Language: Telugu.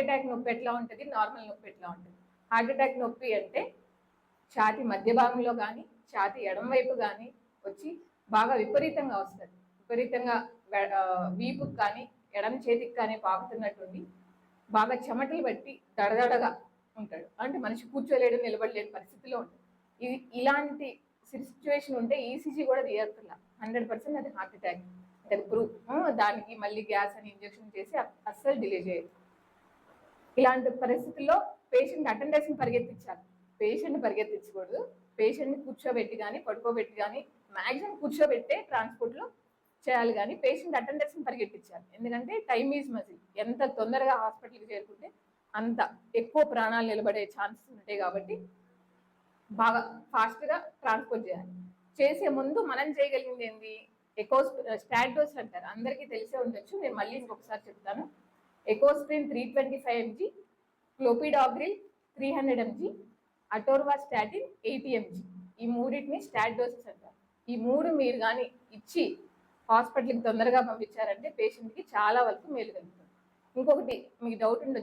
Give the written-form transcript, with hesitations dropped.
అటాక్ నొప్పి ఎట్లా ఉంటుంది, నార్మల్ నొప్పి ఎట్లా ఉంటుంది. హార్ట్ అటాక్ నొప్పి అంటే ఛాతి మధ్య భాగంలో కానీ ఛాతి ఎడమ వైపు కానీ వచ్చి బాగా విపరీతంగా వస్తుంది. విపరీతంగా వీపుకి కానీ ఎడమ చేతికి కానీ పాకుతున్నట్టుండి బాగా చెమటలు బట్టి దడదడగా ఉంటాడు. అంటే మనిషి కూర్చోలేడు, నిలబడలేని పరిస్థితిలో ఉంటుంది. ఇలాంటి సిచ్యువేషన్ ఉంటే ఈసీజీ కూడా తీయక్కర్లా, 100% అది హార్ట్ అటాక్ అది ప్రూఫ్. దానికి మళ్ళీ గ్యాస్ అని ఇంజెక్షన్ చేసి అస్సలు డిలే చేయదు. ఇలాంటి పరిస్థితుల్లో పేషెంట్ అటెండెన్స్ని పరిగెత్తించాలి. పేషెంట్ పరిగెత్తించకూడదు. పేషెంట్ని కూర్చోబెట్టి కానీ పడుకోబెట్టి కానీ మ్యాక్సిమం కూర్చోబెట్టే ట్రాన్స్పోర్ట్లో చేయాలి, కానీ పేషెంట్ అటెండెన్స్ని పరిగెత్తించాలి. ఎందుకంటే టైమ్ ఈజ్ మజిల్. ఎంత తొందరగా హాస్పిటల్కి చేరుకుంటే అంత ఎక్కువ ప్రాణాలు నిలబడే ఛాన్సెస్ ఉంటాయి. కాబట్టి బాగా ఫాస్ట్గా ట్రాన్స్పోర్ట్ చేయాలి. చేసే ముందు మనం చేయగలిగింది ఏంటి, స్టాట్ డోస్ అంటారు, అందరికీ తెలిసే ఉండొచ్చు, నేను మళ్ళీ ఇంకొకసారి చెప్తాను. Ecosprin 325 mg, క్లోపిడాగ్రిల్ 300 mg, atorvastatin 80 mg. ఈ మూడింటిని స్టాట్ డోసెస్ అంటారు. ఈ మూడు మీరు కానీ ఇచ్చి హాస్పిటల్కి తొందరగా పంపించారంటే పేషెంట్కి చాలా వరకు మేలు కలుగుతుంది. ఇంకొకటి మీకు డౌట్ ఉండొచ్చు,